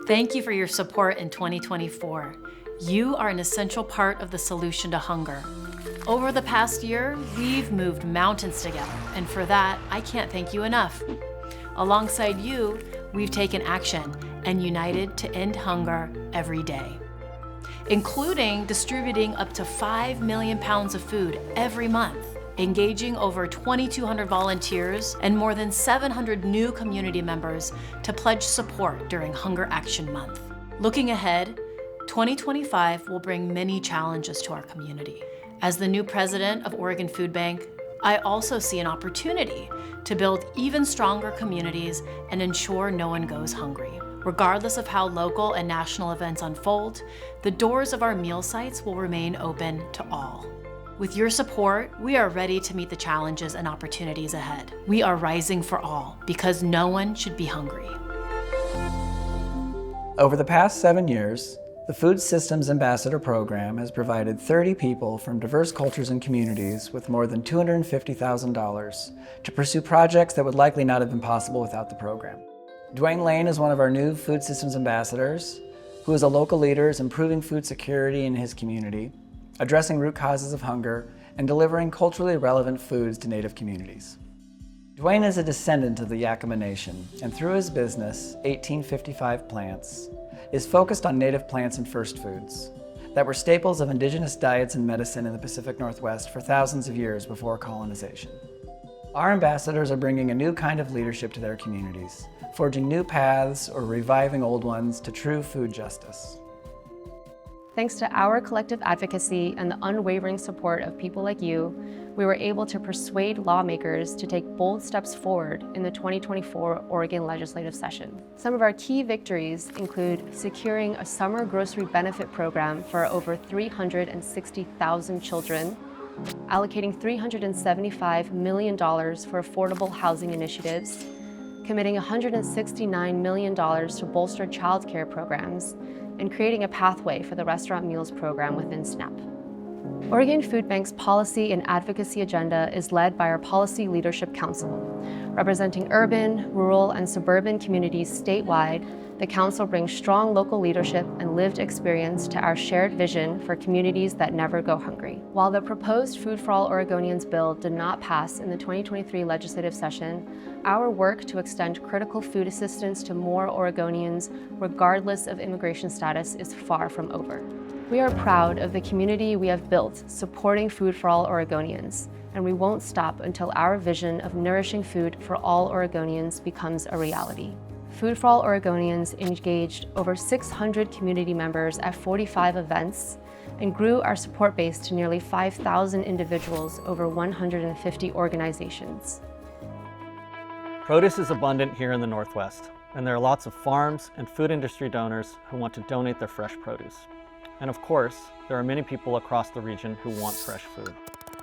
Thank you for your support in 2024. You are an essential part of the solution to hunger. Over the past year, we've moved mountains together, and for that, I can't thank you enough. Alongside you, we've taken action and united to end hunger every day, including distributing up to 5 million pounds of food every month, engaging over 2,200 volunteers and more than 700 new community members to pledge support during Hunger Action Month. Looking ahead, 2025 will bring many challenges to our community. As the new president of Oregon Food Bank, I also see an opportunity to build even stronger communities and ensure no one goes hungry. Regardless of how local and national events unfold, the doors of our meal sites will remain open to all. With your support, we are ready to meet the challenges and opportunities ahead. We are rising for all because no one should be hungry. Over the past 7 years, the Food Systems Ambassador Program has provided 30 people from diverse cultures and communities with more than $250,000 to pursue projects that would likely not have been possible without the program. Dwayne Lane is one of our new Food Systems Ambassadors, who is a local leader improving food security in his community, addressing root causes of hunger, and delivering culturally relevant foods to Native communities. Dwayne is a descendant of the Yakama Nation, and through his business, 1855 Plants, is focused on native plants and first foods that were staples of indigenous diets and medicine in the Pacific Northwest for thousands of years before colonization. Our ambassadors are bringing a new kind of leadership to their communities, forging new paths or reviving old ones to true food justice. Thanks to our collective advocacy and the unwavering support of people like you, we were able to persuade lawmakers to take bold steps forward in the 2024 Oregon legislative session. Some of our key victories include securing a summer grocery benefit program for over 360,000 children, allocating $375 million for affordable housing initiatives, committing $169 million to bolster childcare programs, and creating a pathway for the Restaurant Meals Program within SNAP. Oregon Food Bank's policy and advocacy agenda is led by our Policy Leadership Council. Representing urban, rural, and suburban communities statewide, the Council brings strong local leadership and lived experience to our shared vision for communities that never go hungry. While the proposed Food for All Oregonians bill did not pass in the 2023 legislative session, our work to extend critical food assistance to more Oregonians, regardless of immigration status, is far from over. We are proud of the community we have built supporting Food for All Oregonians, and we won't stop until our vision of nourishing food for all Oregonians becomes a reality. Food for All Oregonians engaged over 600 community members at 45 events and grew our support base to nearly 5,000 individuals over 150 organizations. Produce is abundant here in the Northwest, and there are lots of farms and food industry donors who want to donate their fresh produce. And of course, there are many people across the region who want fresh food.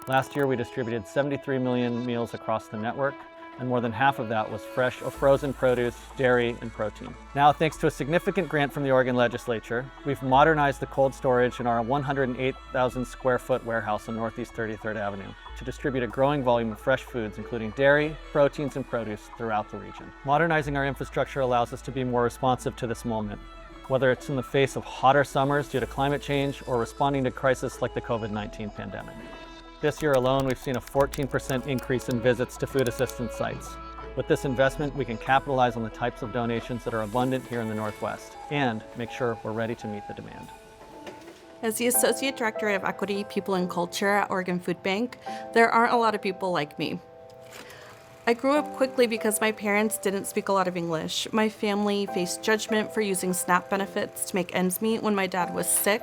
Last year, we distributed 73 million meals across the network, and more than half of that was fresh or frozen produce, dairy, and protein. Now, thanks to a significant grant from the Oregon Legislature, we've modernized the cold storage in our 108,000 square foot warehouse on Northeast 33rd Avenue to distribute a growing volume of fresh foods, including dairy, proteins, and produce throughout the region. Modernizing our infrastructure allows us to be more responsive to this moment, whether it's in the face of hotter summers due to climate change or responding to crises like the COVID-19 pandemic. This year alone, we've seen a 14% increase in visits to food assistance sites. With this investment, we can capitalize on the types of donations that are abundant here in the Northwest and make sure we're ready to meet the demand. As the Associate Director of Equity, People, and Culture at Oregon Food Bank, there aren't a lot of people like me. I grew up quickly because my parents didn't speak a lot of English. My family faced judgment for using SNAP benefits to make ends meet when my dad was sick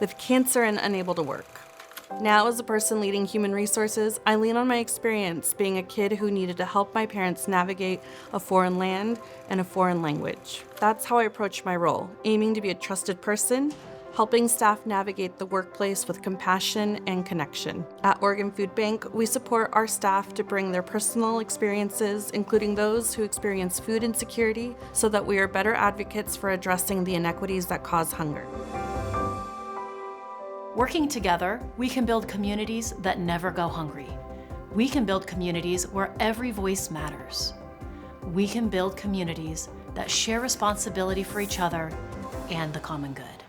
with cancer and unable to work. Now, as a person leading human resources, I lean on my experience being a kid who needed to help my parents navigate a foreign land and a foreign language. That's how I approach my role, aiming to be a trusted person, helping staff navigate the workplace with compassion and connection. At Oregon Food Bank, we support our staff to bring their personal experiences, including those who experience food insecurity, so that we are better advocates for addressing the inequities that cause hunger. Working together, we can build communities that never go hungry. We can build communities where every voice matters. We can build communities that share responsibility for each other and the common good.